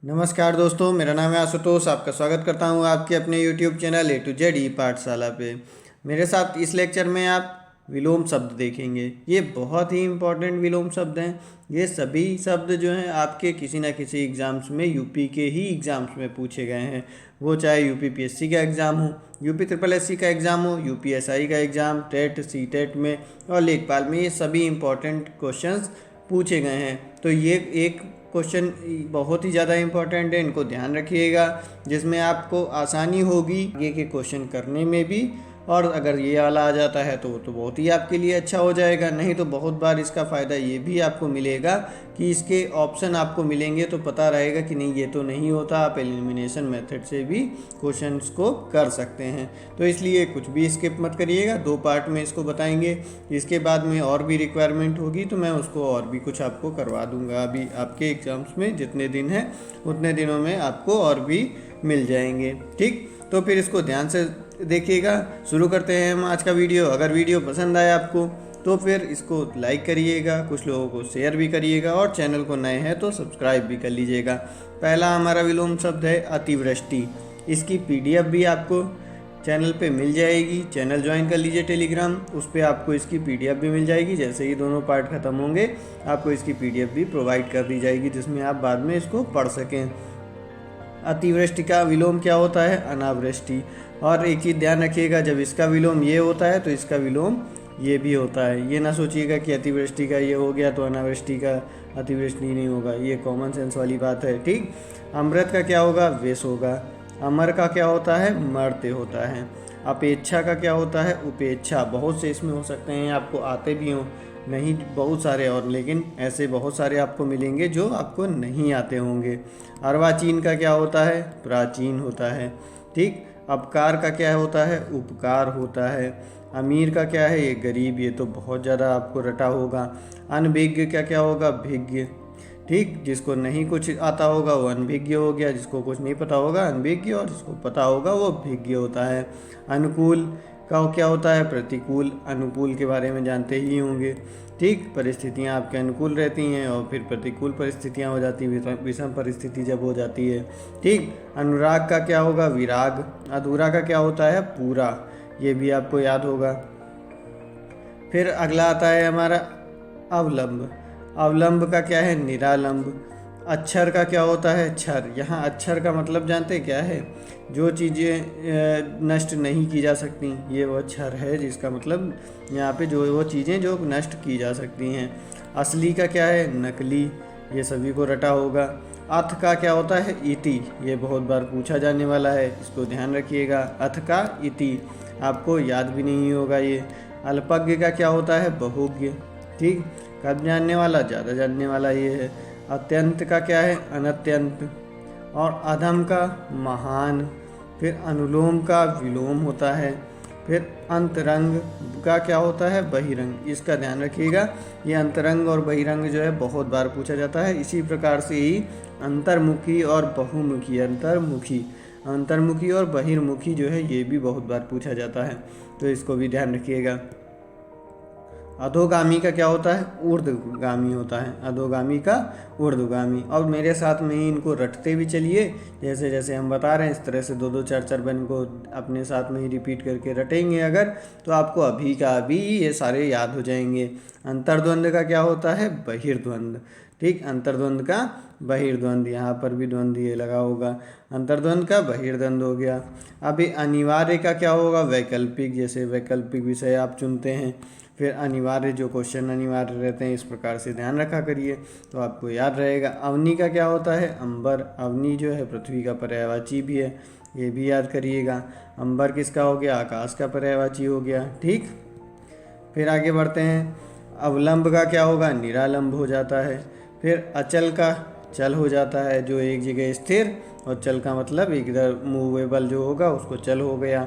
नमस्कार दोस्तों, मेरा नाम है आशुतोष। आपका स्वागत करता हूं आपके अपने YouTube channel A to Z पाठशाला पे। मेरे साथ इस लेक्चर में आप विलोम शब्द देखेंगे। ये बहुत ही इम्पोर्टेंट विलोम शब्द हैं। ये सभी शब्द जो हैं आपके किसी ना किसी एग्ज़ाम्स में यूपी के ही एग्ज़ाम्स में पूछे गए हैं। वो चाहे UPPSC का एग्ज़ाम हो, UPSSC का एग्ज़ाम हो, UPSI का एग्ज़ाम, टेट CTET में और लेखपाल में, ये सभी इम्पोर्टेंट क्वेश्चंस पूछे गए हैं। तो ये एक क्वेश्चन बहुत ही ज़्यादा इम्पोर्टेंट है, इनको ध्यान रखिएगा, जिसमें आपको आसानी होगी ये के क्वेश्चन करने में भी। और अगर ये वाला आ जाता है तो वो तो बहुत ही आपके लिए अच्छा हो जाएगा। नहीं तो बहुत बार इसका फ़ायदा ये भी आपको मिलेगा कि इसके ऑप्शन आपको मिलेंगे तो पता रहेगा कि नहीं ये तो नहीं होता। आप एलिमिनेशन मेथड से भी क्वेश्चंस को कर सकते हैं। तो इसलिए कुछ भी स्किप मत करिएगा, 2 पार्ट में इसको बताएंगे। इसके बाद में और भी रिक्वायरमेंट होगी तो मैं उसको और भी कुछ आपको करवा दूंगा। अभी आपके एग्ज़ाम्स में जितने दिन हैं उतने दिनों में आपको और भी मिल जाएंगे। ठीक, तो फिर इसको ध्यान से देखिएगा। शुरू करते हैं हम आज का वीडियो। अगर वीडियो पसंद आए आपको तो फिर इसको लाइक करिएगा, कुछ लोगों को शेयर भी करिएगा और चैनल को नए हैं तो सब्सक्राइब भी कर लीजिएगा। पहला हमारा विलोम शब्द है अतिवृष्टि। इसकी PDF भी आपको चैनल पे मिल जाएगी। चैनल ज्वाइन कर लीजिए टेलीग्राम, उस पर आपको इसकी PDF भी मिल जाएगी। जैसे ही दोनों पार्ट ख़त्म होंगे आपको इसकी PDF भी प्रोवाइड कर दी जाएगी, जिसमें आप बाद में इसको पढ़ सकें। अतिवृष्टि का विलोम क्या होता है? अनावृष्टि। और एक चीज़ ध्यान रखिएगा, जब इसका विलोम ये होता है तो इसका विलोम ये भी होता है। ये ना सोचिएगा कि अतिवृष्टि का ये हो गया तो अनावृष्टि का अतिवृष्टि नहीं होगा, ये कॉमन सेंस वाली बात है। ठीक, अमृत का क्या होगा? विष होगा। अमर का क्या होता है? मर्त्य होता है। अपेक्षा का क्या होता है? उपेक्षा। बहुत से इसमें हो सकते हैं, आपको आते भी हों, नहीं बहुत सारे, और लेकिन ऐसे बहुत सारे आपको मिलेंगे जो आपको नहीं आते होंगे। अर्वाचीन का क्या होता है? प्राचीन होता है। ठीक, अपकार का क्या होता है? उपकार होता है। अमीर का क्या है? ये गरीब। ये तो बहुत ज़्यादा आपको रटा होगा। अनभिज्ञ का क्या होगा? भिज्ञ। ठीक, जिसको नहीं कुछ आता होगा वो अनभिज्ञ हो गया, जिसको कुछ नहीं पता होगा अनभिज्ञ, और जिसको पता होगा वो भिज्ञ होता है। अनुकूल का क्या होता है? प्रतिकूल। अनुकूल के बारे में जानते ही होंगे। ठीक, परिस्थितियाँ आपके अनुकूल रहती हैं और फिर प्रतिकूल परिस्थितियाँ हो जाती हैं, विषम परिस्थिति जब हो जाती है। ठीक, अनुराग का क्या होगा? विराग। अधूरा का क्या होता है? पूरा। ये भी आपको याद होगा। फिर अगला आता है हमारा अवलंब। अवलंब का क्या है? निरालंब। अक्षर का क्या होता है? क्षर। यहाँ अक्षर का मतलब जानते क्या है? जो चीज़ें नष्ट नहीं की जा सकती, ये वो क्षर है, जिसका मतलब यहाँ पे जो वो चीज़ें जो नष्ट की जा सकती हैं। असली का क्या है? नकली। ये सभी को रटा होगा। अथ का क्या होता है? इति। ये बहुत बार पूछा जाने वाला है, इसको ध्यान रखिएगा। अथ का इति आपको याद भी नहीं होगा ये। अल्पज्ञ का क्या होता है? बहुज्ञ। ठीक, कम जानने वाला ज़्यादा जानने वाला ये है। अत्यंत का क्या है? अनत्यंत। और अधम का महान। फिर अनुलोम का विलोम होता है। फिर अंतरंग का क्या होता है? बहिरंग। इसका ध्यान रखिएगा, ये अंतरंग और बहिरंग जो है बहुत बार पूछा जाता है। इसी प्रकार से ही अंतर्मुखी और बहुमुखी, अंतर्मुखी और बहिर्मुखी जो है ये भी बहुत बार पूछा जाता है, तो इसको भी ध्यान रखिएगा। अधोगामी का क्या होता है? ऊर्ध्वगामी होता है। अधोगामी का ऊर्ध्वगामी। और मेरे साथ में ही इनको रटते भी चलिए, जैसे जैसे हम बता रहे हैं इस तरह से 2-2 4-4 बार इनको अपने साथ में ही रिपीट करके रटेंगे अगर, तो आपको अभी का अभी ये सारे याद हो जाएंगे। अंतर्द्वंद का क्या होता है? बहिर्द्वंद। ठीक, अंतर्द्वंद का बहिर्द्वंद, यहाँ पर भी द्वंद ये लगा होगा। अंतर्द्वंद का बहिर्द्वंद हो गया। अभी अनिवार्य का क्या होगा? वैकल्पिक। जैसे वैकल्पिक विषय आप चुनते हैं, फिर अनिवार्य जो क्वेश्चन अनिवार्य रहते हैं, इस प्रकार से ध्यान रखा करिए तो आपको याद रहेगा। अवनी का क्या होता है? अंबर। अवनी जो है पृथ्वी का पर्यायवाची भी है, ये भी याद करिएगा। अंबर किसका हो गया? आकाश का पर्यायवाची हो गया। ठीक, फिर आगे बढ़ते हैं। अवलंब का क्या होगा? निरालंब हो जाता है। फिर अचल का चल हो जाता है, जो एक जगह स्थिर, और चल का मतलब इधर मूवेबल जो होगा उसको चल हो गया।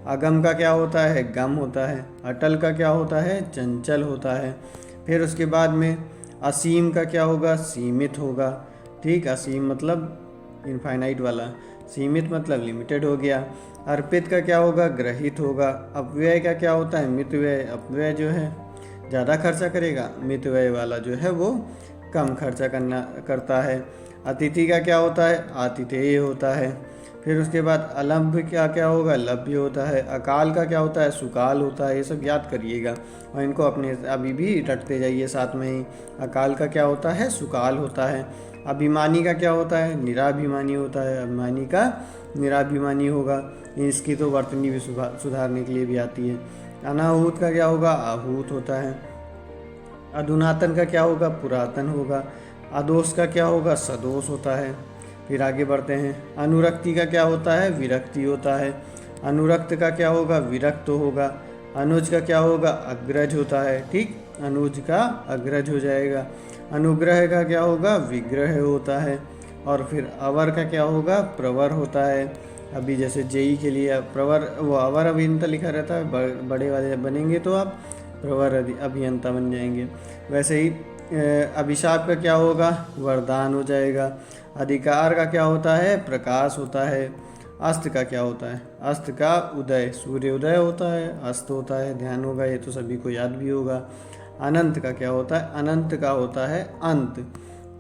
अगम का क्या होता है? गम होता है। अटल का क्या होता है? चंचल होता है। फिर उसके बाद में असीम का क्या होगा? सीमित होगा। ठीक, असीम मतलब इनफाइनाइट वाला, सीमित मतलब लिमिटेड हो गया। अर्पित का क्या होगा? ग्रहित होगा। अपव्यय का क्या होता है? मितव्यय। अपव्यय जो है ज़्यादा खर्चा करेगा, मितव्यय वाला जो है वो कम खर्चा करता है। अतिथि का क्या होता है, आतिथेय होता है। फिर उसके बाद अलभ्य क्या क्या होगा, लभ्य होता है। अकाल का क्या होता है, सुकाल होता है। ये सब याद करिएगा और इनको अपने अभी भी रटते जाइए साथ में ही। अकाल का क्या होता है, सुकाल होता है। अभिमानी का क्या होता है, निराभिमानी होता है। अभिमानी का निराभिमानी होगा। इसकी तो वर्तनी भी सुधारने के लिए भी आती है। अनाहूत का क्या होगा, आहूत होता है। अधुनातन का क्या होगा, पुरातन होगा। अदोष का क्या होगा, सदोष होता है। फिर आगे बढ़ते हैं। अनुरक्ति का क्या होता है, विरक्ति होता है। अनुरक्त का क्या होगा, विरक्त होगा। अनुज का क्या होगा, अग्रज होता है। ठीक, अनुज का अग्रज हो जाएगा। अनुग्रह का क्या होगा, विग्रह होता है। और फिर अवर का क्या होगा, प्रवर होता है। अभी जैसे जेई के लिए प्रवर वो अवर अभियंता लिखा रहता है, बड़े वाले बनेंगे तो आप प्रवर अभियंता बन जाएंगे। वैसे ही अभिशाप का क्या होगा, वरदान हो जाएगा। अधिकार का क्या होता है, प्रकाश होता है। अस्त का क्या होता है, अस्त का उदय, सूर्य उदय होता है, अस्त होता है। ध्यान होगा, ये तो सभी को याद भी होगा। अनंत का क्या होता है, अनंत का होता है अंत।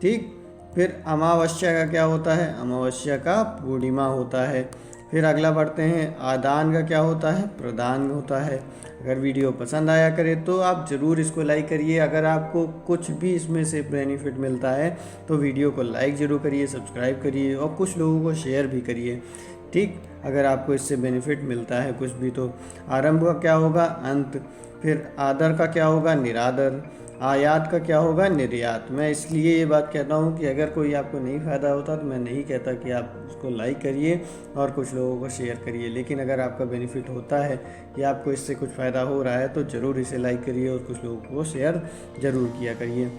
ठीक, फिर अमावस्या का क्या होता है, अमावस्या का पूर्णिमा होता है। फिर अगला बढ़ते हैं। आदान का क्या होता है, प्रदान होता है। अगर वीडियो पसंद आया करे तो आप ज़रूर इसको लाइक करिए। अगर आपको कुछ भी इसमें से बेनिफिट मिलता है तो वीडियो को लाइक ज़रूर करिए, सब्सक्राइब करिए और कुछ लोगों को शेयर भी करिए। ठीक, अगर आपको इससे बेनिफिट मिलता है कुछ भी तो। आरंभ का क्या होगा, अंत। फिर आदर का क्या होगा, निरादर। आयात का क्या होगा, निर्यात। मैं इसलिए ये बात कहता हूँ कि अगर कोई आपको नहीं फ़ायदा होता तो मैं नहीं कहता कि आप उसको लाइक करिए और कुछ लोगों को शेयर करिए। लेकिन अगर आपका बेनिफिट होता है या आपको इससे कुछ फ़ायदा हो रहा है तो ज़रूर इसे लाइक करिए और कुछ लोगों को शेयर ज़रूर किया करिए।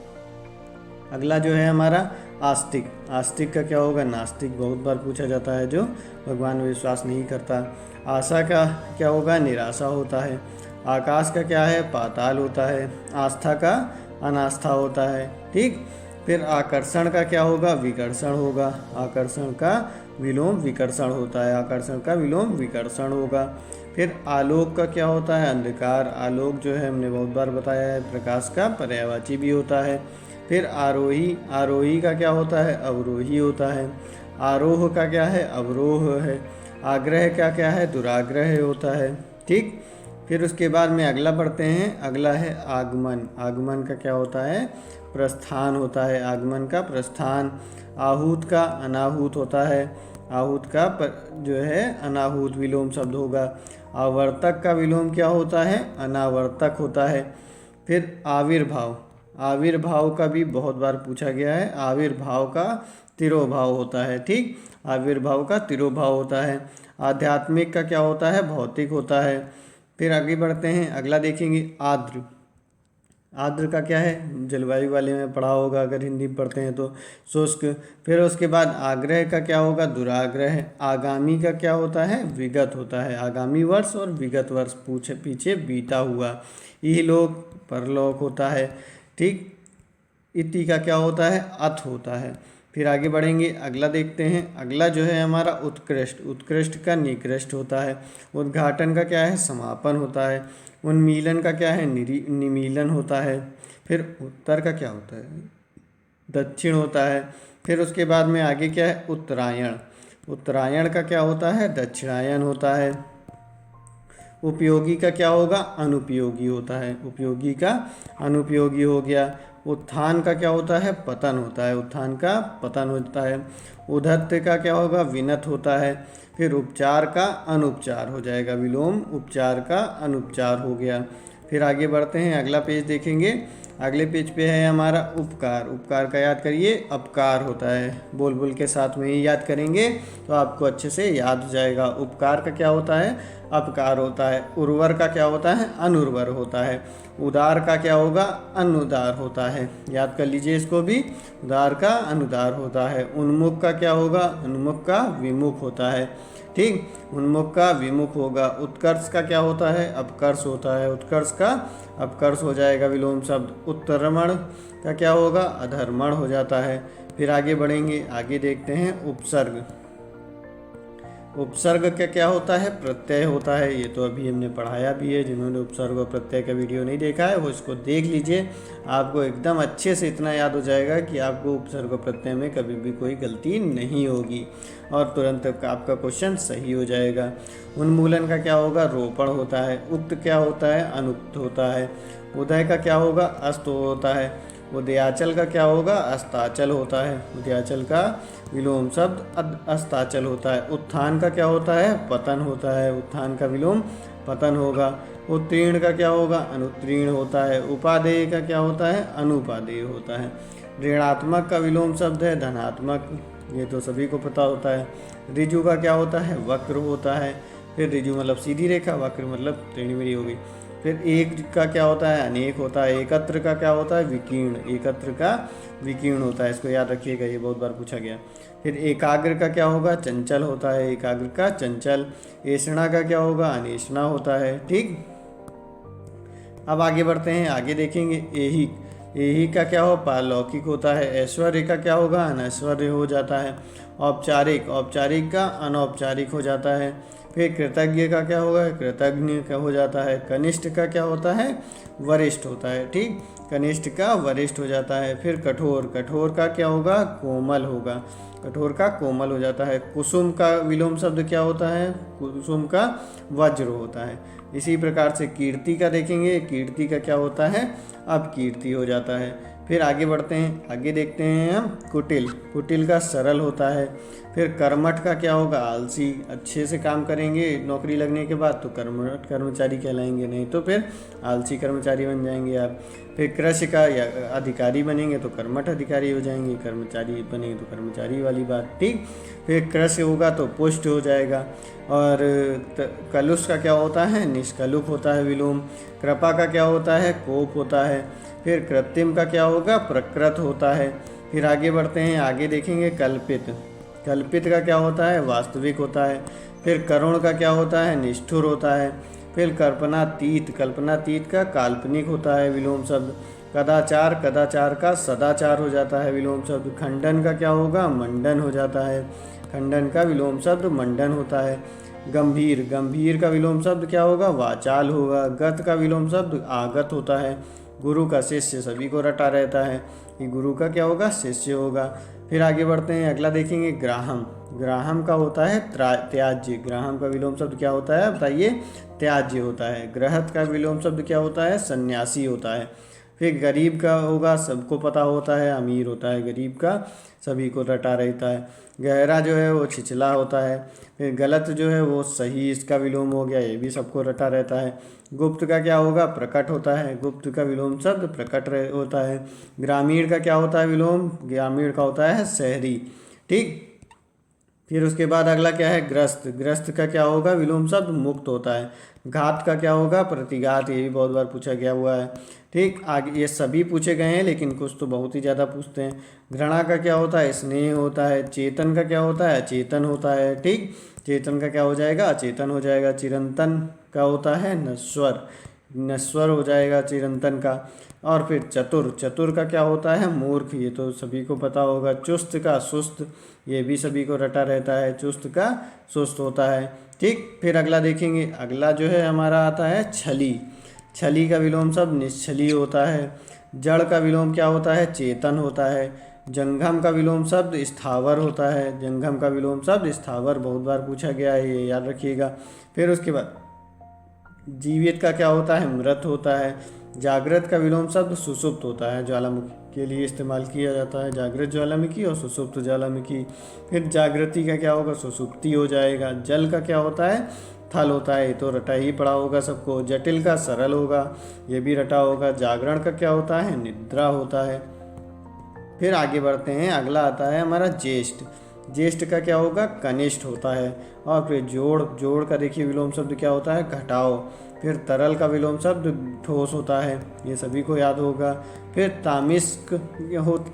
अगला जो है हमारा आस्तिक। आस्तिक का क्या होगा, नास्तिक। बहुत बार पूछा जाता है, जो भगवान में विश्वास नहीं करता। आशा का क्या होगा, निराशा होता है। आकाश का क्या है, पाताल होता है। आस्था का अनास्था होता है। ठीक, फिर आकर्षण का क्या होगा, विकर्षण होगा। आकर्षण का विलोम विकर्षण होता है। आकर्षण का विलोम विकर्षण होगा। फिर आलोक का क्या होता है, अंधकार। आलोक जो है हमने बहुत बार बताया है, प्रकाश का पर्यायवाची भी होता है। फिर आरोही। आरोही का क्या होता है, अवरोही होता है। आरोह का क्या है, अवरोह है। आग्रह का क्या है, दुराग्रह होता है। ठीक, फिर उसके बाद में अगला पढ़ते हैं। अगला है आगमन। आगमन का क्या होता है, प्रस्थान होता है। आगमन का प्रस्थान। आहूत का अनाहूत होता है। आहूत का जो है अनाहूत विलोम शब्द होगा। आवर्तक का विलोम क्या होता है, अनावर्तक होता है। फिर आविर्भाव। आविर्भाव का भी बहुत बार पूछा गया है। आविर्भाव का तिरोभाव होता है। ठीक, आविर्भाव का तिरोभाव होता है। आध्यात्मिक का क्या होता है, भौतिक होता है। फिर आगे बढ़ते हैं। अगला देखेंगे आर्द्र। आर्द्र का क्या है, जलवायु वाले में पढ़ा होगा अगर हिंदी में पढ़ते हैं तो। शुष्क। फिर उसके बाद आग्रह का क्या होगा, दुराग्रह। आगामी का क्या होता है, विगत होता है। आगामी वर्ष और विगत वर्ष पीछे बीता हुआ। इहलोक परलोक होता है। ठीक, इति का क्या होता है, अथ होता है। फिर आगे बढ़ेंगे। अगला देखते हैं। अगला जो है हमारा उत्कृष्ट। उत्कृष्ट का निकृष्ट होता है। उद्घाटन का क्या है, समापन होता है। उन्मीलन का क्या है, निमीलन होता है। फिर उत्तर का क्या होता है, दक्षिण होता है। फिर उसके बाद में आगे क्या है, उत्तरायण। उत्तरायण का क्या होता है, दक्षिणायन होता है। उपयोगी का क्या होगा, अनुपयोगी होता है। उपयोगी का अनुपयोगी हो गया। उत्थान का क्या होता है, पतन होता है। उत्थान का पतन होता है। उद्धत्त का क्या होगा, विनत होता है। फिर उपचार का अनुपचार हो जाएगा, विलोम उपचार का अनुपचार हो गया। फिर आगे बढ़ते हैं। अगला पेज देखेंगे। अगले पेज पे है हमारा उपकार। उपकार का याद करिए, अपकार होता है। बोल बोल के साथ में ही याद करेंगे तो आपको अच्छे से याद हो जाएगा। उपकार का क्या होता है, अपकार होता है। उर्वर का क्या होता है, अनुर्वर होता है। उदार का क्या होगा, अनुदार होता है। याद कर लीजिए इसको भी, उदार का अनुदार होता है। उन्मुख का क्या होगा, उन्मुख का विमुख होता है। ठीक, उन्मुख का विमुख होगा। उत्कर्ष का क्या होता है, अपकर्ष होता है। उत्कर्ष का अपकर्ष हो जाएगा विलोम शब्द। उत्तरमण का क्या होगा, अधर्मण हो जाता है। फिर आगे बढ़ेंगे। आगे देखते हैं उपसर्ग। उपसर्ग का क्या होता है? प्रत्यय होता है। ये तो अभी हमने पढ़ाया भी है, जिन्होंने उपसर्ग और प्रत्यय का वीडियो नहीं देखा है वो इसको देख लीजिए, आपको एकदम अच्छे से इतना याद हो जाएगा कि आपको उपसर्ग और प्रत्यय में कभी भी कोई गलती नहीं होगी और तुरंत आपका क्वेश्चन सही हो जाएगा। उन्मूलन का क्या होगा? रोपण होता है। उक्त क्या होता है? अनुक्त होता है। उदय का क्या होगा? अस्त होता है। उदयाचल का क्या होगा? अस्ताचल होता है। उदयाचल का विलोम शब्द अस्ताचल होता है। उत्थान का क्या होता है? पतन होता है। उत्थान का विलोम पतन होगा। उत्तीर्ण का क्या होगा? अनुत्तीर्ण होता है। उपादेय का क्या होता है? अनुपादेय होता है। ऋणात्मक का विलोम शब्द है धनात्मक, ये तो सभी को पता होता है। ऋजु का क्या होता है? वक्र होता है। फिर ऋजु मतलब सीधी रेखा, वक्र मतलब टेढ़ी-मेढ़ी होगी। फिर एक का क्या होता है? अनेक होता है। एकत्र का क्या होता है? विकीर्ण, एकत्र का विकीर्ण होता है, इसको याद रखिएगा, ये बहुत बार पूछा गया। फिर एकाग्र का क्या होगा? चंचल होता है। एकाग्र का चंचल। ऐषणा का क्या होगा? अनेषणा होता है। ठीक, अब आगे बढ़ते हैं, आगे देखेंगे। ऐहिक, ऐहिक का क्या हो? पारलौकिक होता है। ऐश्वर्य का क्या होगा? अनैश्वर्य हो जाता है। औपचारिक, औपचारिक का अनौपचारिक हो जाता है। फिर कृतज्ञ का क्या होगा? कृतज्ञ का हो जाता है। कनिष्ठ का क्या होता है? वरिष्ठ होता है। ठीक, कनिष्ठ का वरिष्ठ हो जाता है। फिर कठोर, कठोर का क्या होगा? कोमल होगा। कठोर का कोमल हो जाता है। कुसुम का विलोम शब्द क्या होता है? कुसुम का वज्र होता है। इसी प्रकार से कीर्ति का देखेंगे, कीर्ति का क्या होता है? अब कीर्ति हो जाता है। फिर आगे बढ़ते हैं, आगे देखते हैं हम कुटिल, कुटिल का सरल होता है। फिर कर्मठ का क्या होगा? आलसी, अच्छे से काम करेंगे नौकरी लगने के बाद तो कर्मठ कर्मचारी कहलाएंगे, नहीं तो फिर आलसी कर्मचारी बन जाएंगे आप। फिर कृषि का या अधिकारी बनेंगे तो कर्मठ अधिकारी हो जाएंगे, कर्मचारी बनेंगे तो कर्मचारी वाली बात। ठीक, फिर कृषि होगा तो पुष्ट हो जाएगा। और कलुष का क्या होता है? निष्कलुष होता है विलोम। कृपा का क्या होता है? कोप होता है। फिर कृत्रिम का क्या होगा? प्रकृत होता है। फिर आगे बढ़ते हैं, आगे देखेंगे कल्पित, कल्पित का क्या होता है? वास्तविक होता है। फिर करुण का क्या होता है? निष्ठुर होता है। फिर कल्पनातीत, कल्पनातीत का काल्पनिक होता है विलोम शब्द। कदाचार, कदाचार का सदाचार हो जाता है विलोम शब्द। खंडन का क्या होगा? मंडन हो जाता है। खंडन का विलोम शब्द मंडन होता है। गंभीर, गंभीर का विलोम शब्द क्या होगा? वाचाल होगा। गत का विलोम शब्द आगत होता है। गुरु का शिष्य, सभी को रटा रहता है कि गुरु का क्या होगा? शिष्य होगा। फिर आगे बढ़ते हैं, अगला देखेंगे ग्राहम, ग्राहम का होता है त्याज्य। ग्राहम का विलोम शब्द क्या होता है बताइए? त्याज्य होता है। गृहस्थ का विलोम शब्द क्या होता है? सन्यासी होता है। फिर गरीब का होगा, सबको पता होता है, अमीर होता है। गरीब का सभी को रटा रहता है। गहरा जो है वो छिछला होता है। फिर गलत जो है वो सही, इसका विलोम हो गया, ये भी सबको रटा रहता है। गुप्त का क्या होगा? प्रकट होता है। गुप्त का विलोम शब्द प्रकट होता है। ग्रामीण का क्या होता है विलोम? ग्रामीण का होता है शहरी। ठीक, फिर उसके बाद अगला क्या है? ग्रस्त, ग्रस्त का क्या होगा? विलोम शब्द मुक्त होता है। घात का क्या होगा? प्रतिघात, ये भी बहुत बार पूछा गया हुआ है। ठीक, आगे ये सभी पूछे गए हैं लेकिन कुछ तो बहुत ही ज़्यादा पूछते हैं। घृणा का क्या होता है? स्नेह होता है। चेतन का क्या होता है? अचेतन होता है। ठीक, चेतन का क्या हो जाएगा? अचेतन हो जाएगा। चिरंतन का होता है नश्वर, नश्वर हो जाएगा चिरंतन का। और फिर चतुर, चतुर का क्या होता है? मूर्ख, ये तो सभी को पता होगा। चुस्त का सुस्त, ये भी सभी को रटा रहता है, चुस्त का सुस्त होता है। ठीक, फिर अगला देखेंगे, अगला जो है हमारा आता है छली, छली का विलोम शब्द निश्छली होता है। जड़ का विलोम क्या होता है? चेतन होता है। जंगम का विलोम शब्द स्थावर होता है। जंगम का विलोम शब्द स्थावर, बहुत बार पूछा गया है, ये याद रखिएगा। फिर उसके बाद जीवित का क्या होता है? मृत होता है। जागृत का विलोम शब्द सुषुप्त होता है, ज्वालामुखी के लिए इस्तेमाल किया जाता है। जागृत ज्वालामुखी और सुषुप्त ज्वालामुखी। फिर जागृति का क्या होगा? सुषुप्ति हो जाएगा। जल का क्या होता है? थल होता है, ये तो रटा ही पड़ा होगा सबको। जटिल का सरल होगा, ये भी रटा होगा। जागरण का क्या होता है? निद्रा होता है। फिर आगे बढ़ते हैं, अगला आता है हमारा ज्येष्ठ, ज्येष्ठ का क्या होगा? कनिष्ठ होता है। और फिर जोड़, जोड़ का देखिए विलोम शब्द क्या होता है? घटाओ। फिर तरल का विलोम शब्द ठोस होता है, ये सभी को याद होगा। फिर तामिस्क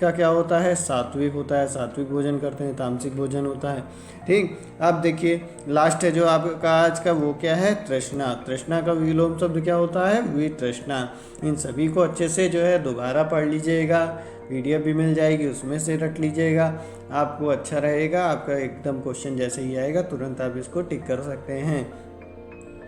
का क्या होता है, सात्विक होता है, सात्विक भोजन करते हैं, तामसिक भोजन होता है। ठीक, अब देखिए लास्ट है जो आपका आज का, वो क्या है, तृष्णा। तृष्णा का विलोम शब्द क्या होता है, वितृष्णा। इन सभी को अच्छे से जो है दोबारा पढ़ लीजिएगा, PDF भी मिल जाएगी, उसमें से रट लीजिएगा, आपको अच्छा रहेगा। आपका एकदम क्वेश्चन जैसे ही आएगा तुरंत आप इसको टिक कर सकते हैं।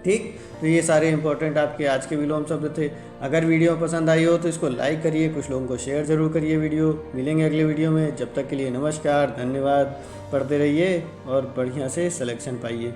ठीक, तो ये सारे इंपॉर्टेंट आपके आज के विलोम शब्द थे। अगर वीडियो पसंद आई हो तो इसको लाइक करिए, कुछ लोगों को शेयर ज़रूर करिए वीडियो। मिलेंगे अगले वीडियो में, जब तक के लिए नमस्कार, धन्यवाद। पढ़ते रहिए और बढ़िया से सिलेक्शन पाइए।